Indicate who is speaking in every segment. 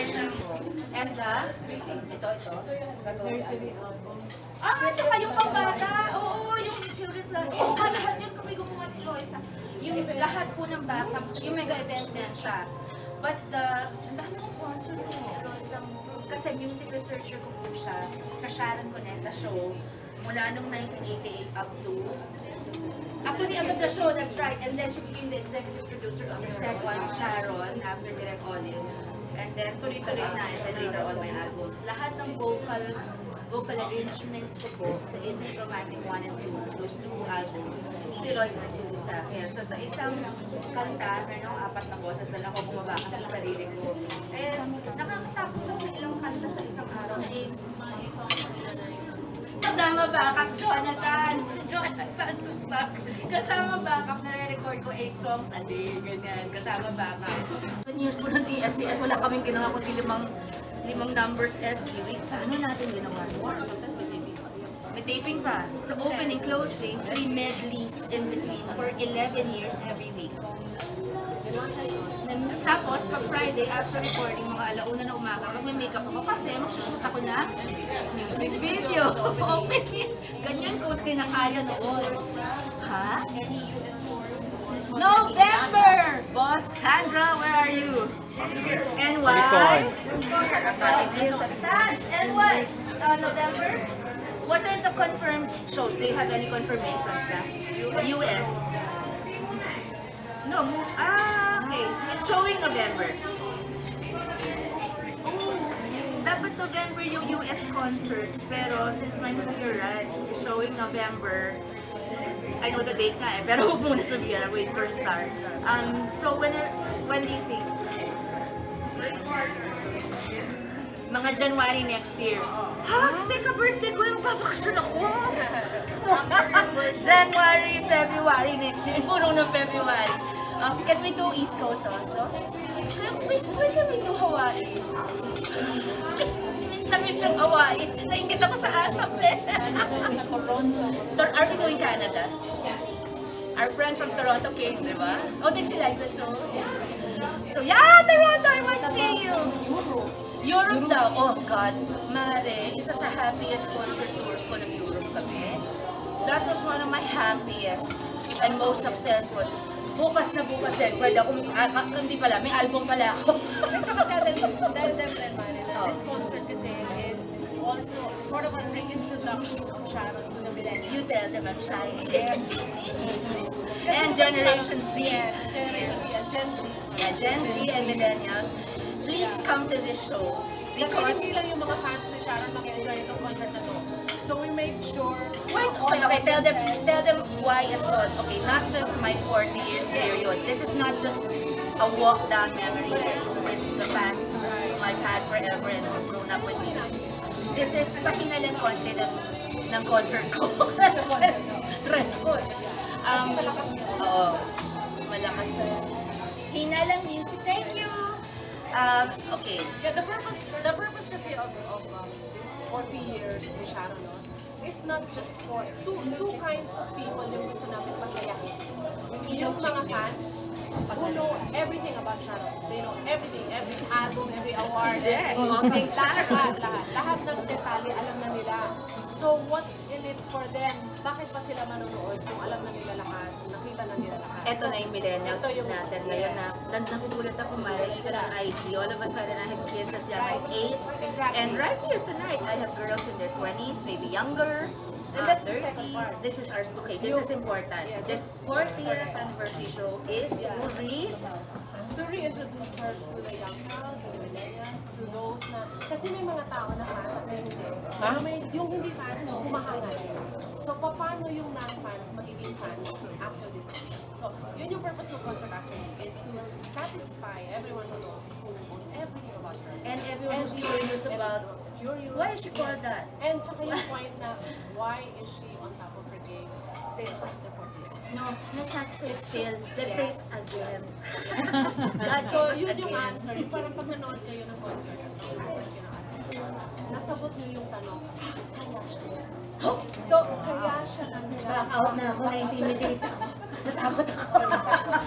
Speaker 1: siyang... And ito. Tsaka yung pambata. Oo, yung children's life. Lahat yun kami gumawa ni Loisa. Yung lahat po ng backups, yung mega event din siya. But ang dami kong sponsors ni Loisa. Kasi music researcher ko po siya sa Sharon Cuneta show. Mula nung 1988 up to the end of the show, that's right. And then she became the executive producer of the second Sharon after Direct Olive. And then tuloy-tuloy na, and then later on my albums. Lahat ng vocal arrangements ko po sa Isn't Romantic 1 and 2, those two albums, si Lois nagturo sa akin. So sa isang kanta, meron apat na boses na lang ako bumabaka sa sarili ko. And nakakatapos ako ng ilang kanta sa isang araw na kasama backup, Jonathan! Si Jonathan Sustak. Kasama backup, nare-record ko 8 songs a day, ganyan. Kasama backup. 1 years po ng TSCS, wala kaming ginawa kundi limang numbers every week. Paano natin ginawa? May taping pa. So opening, closing, 3 medleys in between for 11 years every week. Tapos, pag Friday, after recording, mga alauna na umaga, magme-makeup ako kasi magsushoot ako na music video. Ganyan ko kinakaya noon. Ha? November! Boss Sandra, where are you? NY? NY? November? What are the confirmed shows? Do you have any confirmations na? US? No, okay. It's showing November. Dapat November yung US concerts, pero since my movie run is showing November, I know the date nga pero huwag muna sabihin, wait for start. So when do you think? Mga January next year. Ha? Teka, birthday ko yung babakasyon ako. January, February next year. Puro ng February. Can we do East Coast also? When can we do Hawaii? Miss na miss yung Hawaii. Naingit ako sa asap eh. Sa Toronto. Are we doing Canada? Our friend from Toronto came, di ba? Oh, did she like the show? So yeah, Toronto, I might see you. Europe daw. Oh God, Mare, isa sa happiest concert tours ko ng Europe kami. That was one of my happiest and most successful. Bukas din, pwede akong, hindi pala, may album pala ako.
Speaker 2: At saka dahil this concert kasi is also sort of a reintroduction of Sharon to the millennials.
Speaker 1: You tell them I'm shy. Yes. And Generation Z.
Speaker 2: Yes, Generation Z and Gen Z.
Speaker 1: Yeah, Gen Z and millennials. Please come to this show.
Speaker 2: Kasi hindi lang yung mga fans ni Sharon mag-enjoy itong concert na to. So we made sure...
Speaker 1: Wait, okay, tell them why it's called. Okay, not just my 40 years period. This is not just a walk down memory lane with the fans whom I've had forever and who've grown up with me. This is pakinalan konti ng concert ko. Record. Oo. Malakas na. Hinalang music. Thank you. Okay.
Speaker 2: Yeah, the purpose kasi of this 40 years ni Sharon, no, is not just for two kinds of people yung gusto namin pasayahin. Yung mga fans who know everything about Sharon. They know everything, every album, every award, lahat ng detalye alam na nila. So what's in it for them? Bakit pa sila manonood kung alam na nila lahat, nakita na nila lahat?
Speaker 1: Ito na yung millennials natin ngayon na nagugulat ako, Mara, even on IG. All of a sudden, I have kids as young as 8.
Speaker 2: Exactly.
Speaker 1: And right here tonight, I have girls in their 20s, maybe younger,
Speaker 2: And that's the
Speaker 1: 30s.
Speaker 2: second part.
Speaker 1: This is our, okay, this is important.
Speaker 2: Yes.
Speaker 1: This 40th anniversary show is
Speaker 2: To reintroduce her to the young crowd, to the millennials, to those na... Kasi may mga tao na fans at may hindi. Pero may, yung hindi fans, humahangal. So, paano yung non-fans magiging fans after this concert? So, yun yung purpose ng concert actually, is to satisfy everyone who knows everything about her.
Speaker 1: and everyone who's curious about
Speaker 2: Curious.
Speaker 1: why is she called that?
Speaker 2: And tsaka yung point na, why is she on top of her game still after 40 years?
Speaker 1: No, let's not say still. Let's say again.
Speaker 2: So, yun yung answer. Yung parang pag nanood kayo ng concert, nasagot nyo yung tanong, kaya siya. So, kaya siya ang
Speaker 1: Back out na ako, na-intimidate ako. Natakot ako.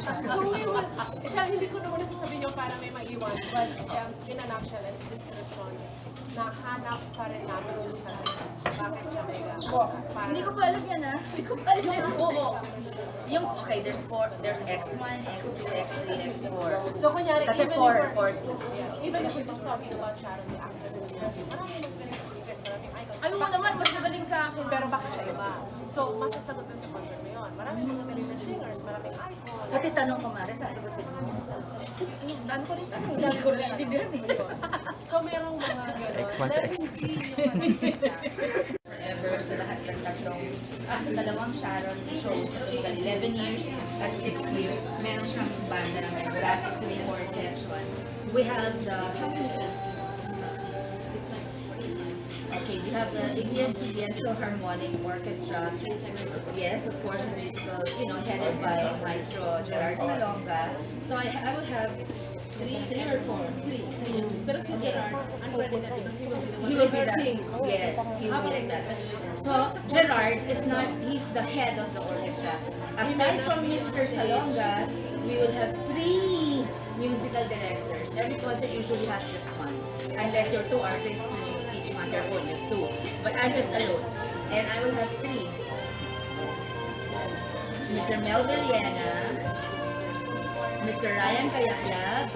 Speaker 2: So ngayon, siya hindi ko naman nasasabihin nyo para may maiwan, but in a nutshell and description, nahanap pa rin namin yung sa text. Bakit siya may para
Speaker 1: Hindi ko pa alam yan ah. Hindi ko pa alam yan. Oo. Yung, okay, there's X1, X2, X3, X4.
Speaker 2: So kunyari,
Speaker 1: Kasi
Speaker 2: even
Speaker 1: 4,
Speaker 2: yes, even if we're just talking about Sharon, the actress, kasi maraming magaling na actress, maraming icons.
Speaker 1: Ay, oo naman, mas magaling sa akin.
Speaker 2: Pero bakit siya iba? So, masasagot dun sa concert na yun. Maraming magagaling na singers, maraming icons.
Speaker 1: Pati tanong ko, Mare, sasagutin mo. Dami ko rin tanong. Dami ko rin intindihan eh.
Speaker 2: So, merong mga gano'n.
Speaker 3: X1 sa X2.
Speaker 1: Forever sa lahat ng tatlong, sa dalawang Sharon shows sa tugal 11 years at 6 years, meron siyang banda na may brass, actually 4 one. We have the, okay, we have the ABS-CBN Philharmonic Orchestra. Yes, of course, the musical, headed by Maestro Gerard Salonga. So I will have three or four.
Speaker 2: Pero si Gerard, ano pwede na because
Speaker 1: He will be that. Yes, he will be like that. So Gerard is not, he's the head of the orchestra. Aside from Mr. Salonga, we will have 3 musical directors. Every concert usually has just one. Unless you're 2 artists, each one their own, you have 2. But I'm just alone. And I will have 3. Mr. Mel Villena, Mr. Ryan Kayaklab,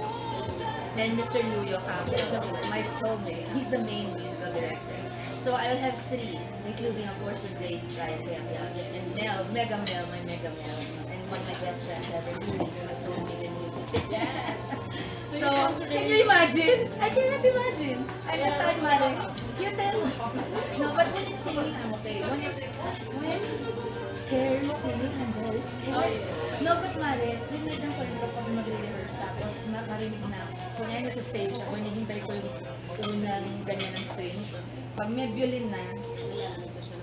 Speaker 1: and Mr. Luyo Campos, my soulmate. He's the main musical director. So I will have 3, including of course the great Ryan Kayaklab, and Mel, Mega Mel, my Mega Mel, and one of my best friends ever, Lily, my soulmate in music. Yes! So, can you imagine? I cannot imagine. I'm just admiring. You tell me. No, but when it's singing, I'm okay. When it's scary singing, I'm very scared. No, but Mare, hinihitan ko rin kapag magre-rehearse tapos nakarinig na, kunyari sa stage ako, hinihintay ko yung unang ganyan ng strings. Pag may violin na,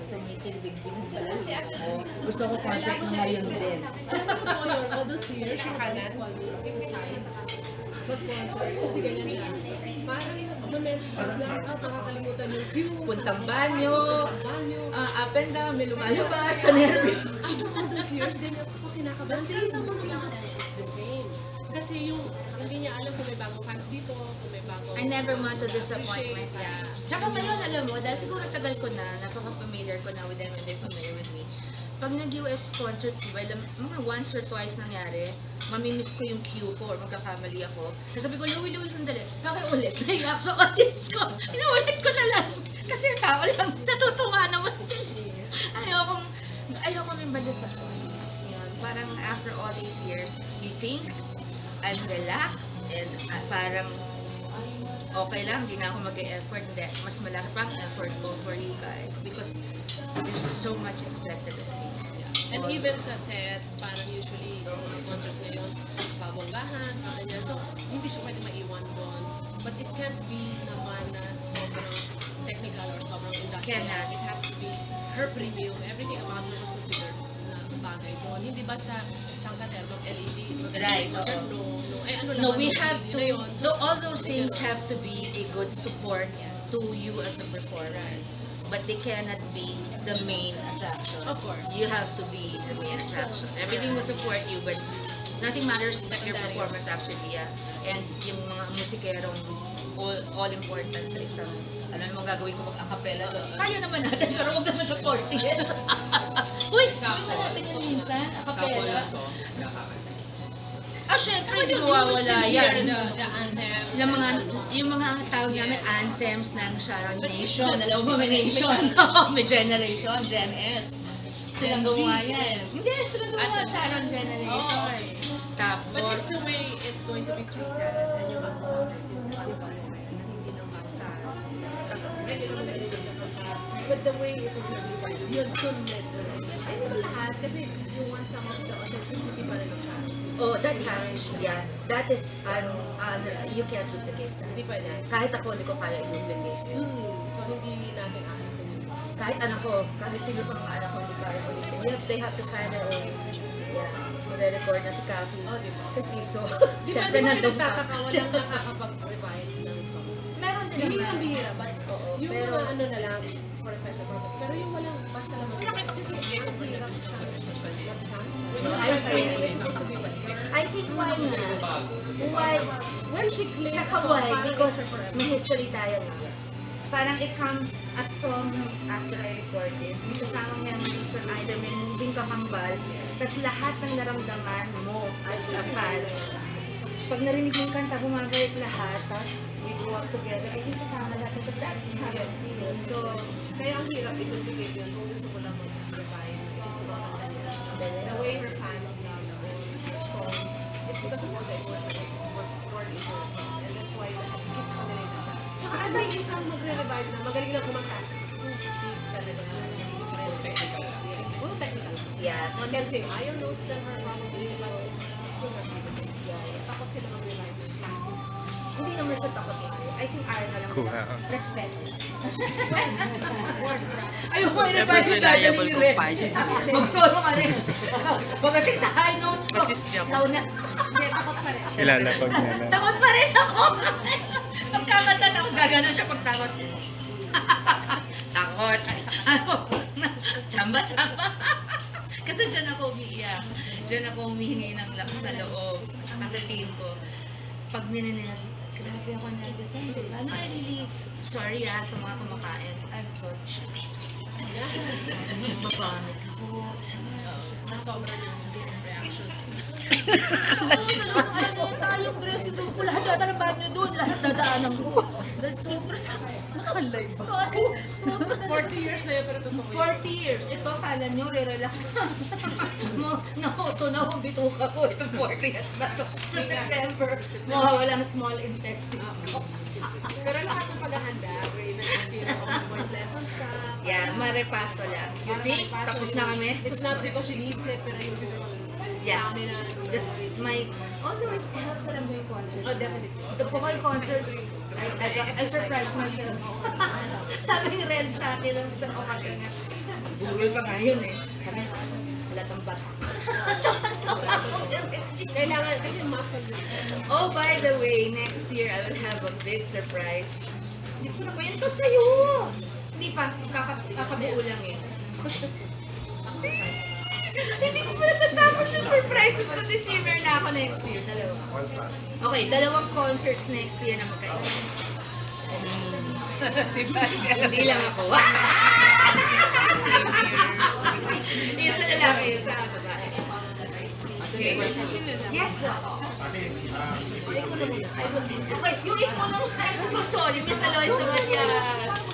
Speaker 1: tumitindig din yung balahin ko. Gusto ko concert na ngayon din.
Speaker 2: all those years, yung kanan, mag-concert, kasi ganyan siya. Parang moment, nakakalimutan yung views.
Speaker 1: Puntang banyo, up and down, may lumalabas sa nervyo.
Speaker 2: After all those years, din ako kinakabahan. It's the same. Kasi yung hindi niya alam kung may bagong fans dito, kung may bagong...
Speaker 1: I never want to disappoint my fans. Tsaka ngayon, alam mo, dahil siguro tagal ko na, napaka-familiar ko na with them and they're familiar with me. Pag nag-US concerts, mga once or twice nangyari, mamimiss ko yung cue ko or magkakamali ako. Kasi sabi ko, Louie, sandali, pakiulit. Naiyak sa audience ko. Inuulit ko na lang. Kasi tao lang, natutuwa naman sila. Ayoko may madisappoint. Parang after all these years, you think I'm relaxed and parang okay lang, hindi na ako mag-e-effort. Hindi, mas malaki pang effort ko for you guys because there's so much expected of me.
Speaker 2: And even sa sets, parang usually, concerts ngayon, babonggahan, ganyan. So, hindi siya pwede maiwan doon. But it can't be naman na sobrang technical or sobrang industrial.
Speaker 1: Cannot.
Speaker 2: It has to be her preview. Everything about her is considered na bagay doon. Hindi basta isang katerno, LED,
Speaker 1: Right,
Speaker 2: concert,
Speaker 1: oo.
Speaker 2: no,
Speaker 1: No, we have to,
Speaker 2: na yun.
Speaker 1: so all those things have to be a good support to you as a performer. But they cannot be the main attraction.
Speaker 2: Of course.
Speaker 1: You have to be the main attraction. Everything will support you, but nothing matters but your performance actually, yeah. And yung mga musikerong all important sa isang, ano namang gagawin ko mag-acapella doon. Kaya naman natin, pero huwag naman supporting it. Uy, gawin na natin yun minsan, acapella. Syempre, hindi mawawala yan.
Speaker 2: The anthems.
Speaker 1: Yung mga tawag namin anthems ng Sharon Nation, alam mo, may nation, may generation, Gen S. Silang gumawa yan. Hindi, silang gumawa Sharon Generation. Tapos,
Speaker 2: But it's the way it's going to be treated and yung hindi lang basta but the way it's interviewed, yun commit. Ay, hindi ba lahat? Kasi you want some of the authenticity pa rin ng Sharon.
Speaker 1: oh, that has, yeah, that is, you can't duplicate that.
Speaker 2: Hindi pwede.
Speaker 1: Kahit ako, hindi ko kaya i-duplicate.
Speaker 2: So, hindi natin aasin yun.
Speaker 1: Kahit anak ko, kahit sino sa mga anak ko, hindi kaya ulitin. They have to find their own, yeah, magre-record na si Kathy.
Speaker 2: Oh, di ba?
Speaker 1: Kasi so,
Speaker 2: Di ba
Speaker 1: syempre
Speaker 2: naman
Speaker 1: nandun ka.
Speaker 2: nagtataka, walang nakakapag-revive ng songs.
Speaker 1: Meron din
Speaker 2: Hindi
Speaker 1: naman.
Speaker 2: lang bihira, but
Speaker 1: Oo,
Speaker 2: yung
Speaker 1: pero,
Speaker 2: mga ano na lang, for a special purpose. Pero yung walang basta lang mag-revive. Kasi ang hirap siya. Labsan.
Speaker 1: No, I was trying.
Speaker 2: It's supposed to be what? when she claimed
Speaker 1: Tsaka
Speaker 2: so,
Speaker 1: why?
Speaker 2: parang
Speaker 1: Because
Speaker 2: it's forever.
Speaker 1: may history tayo na. Parang it comes a song after I recorded. May kasamang memories from either may moving kakambal, tas lahat ng naramdaman mo as a fan. Pag narinig mo yung kanta, bumabalik lahat, tas we grew up together. I think kasama lahat. Tapos that's how it feels. So,
Speaker 2: Kaya ang hirap i-cultivate yun kung gusto ko lang mag-revive. Isa sa mga kanta niya. The way her fans love her songs, it's because of what they work into it. And that's why it's magaling na. Tsaka ano yung isang magre-revive na magaling na kumanta? Deep talaga. Puro technical.
Speaker 1: yeah.
Speaker 2: One can sing higher notes than her probably, but takot sila mag-revive ng classics.
Speaker 1: Hindi naman sa takot tayo. I think ayaw na lang.
Speaker 3: Kuha.
Speaker 1: Respect.
Speaker 2: Worse na.
Speaker 1: Ayun ko,
Speaker 3: Never reliable comparison.
Speaker 1: Mag-solo ka rin. Pagdating sa high notes ko.
Speaker 3: Practice niya.
Speaker 1: Nauna.
Speaker 2: Hindi, takot pa rin.
Speaker 3: Ilalapag na lang.
Speaker 1: Takot pa rin ako. Pagkamata na ako, gaganon siya pagtakot. Takot. Ano? Chamba. Kasi dyan ako umiiyak. Dyan ako humihingi ng lakas sa loob. Tsaka sa team ko. Pag nininil, grabe ako nervous. Ano, I really, sorry sa mga kumakain. I'm so stupid. Mabamit ako.
Speaker 2: Sa sobrang yung reaction.
Speaker 1: Tayong dressing room ko, lahat dadaan nyo doon, lahat dadaanan ko. Dahil sobrang sakit. Sobrang
Speaker 2: 40 years na yun, pero totoo yun.
Speaker 1: 40 years. Ito, kala nyo, re-relax Nauto na akong bituka ko. Ito, 40 years na to. Sa September, mawawala ang small intestines ko.
Speaker 2: Pero lahat ng paghahanda, or even asking kung voice lessons ka.
Speaker 1: Yeah, marepasto lang. You think? Tapos na kami?
Speaker 2: It's not because she needs it, pero yung
Speaker 1: Yeah.
Speaker 2: stamina.
Speaker 1: Just my, although it helps alam mo yung concert.
Speaker 2: Oh, definitely.
Speaker 1: The vocal concert, I surprised myself. Sabi ni Red sa akin ng isang okasyon niya, burol pa nga yun eh. Sabi niya, halatang bata.
Speaker 2: Kailangan kasi muscle yun.
Speaker 1: Oh, by the way, next year I will have a big surprise. Hindi ko na kwento sa'yo. Hindi pa, kakabuo lang eh. Hindi ko pa natatapos yung surprises ko. December na ako next year. Dalawa. Okay, dalawang concerts next year na magkaiba. Hindi lang ako. Isa na lang, isa babae. Okay. Yes, John. Okay, yung ik mo nung, so sorry, Miss Aloy sa Maria.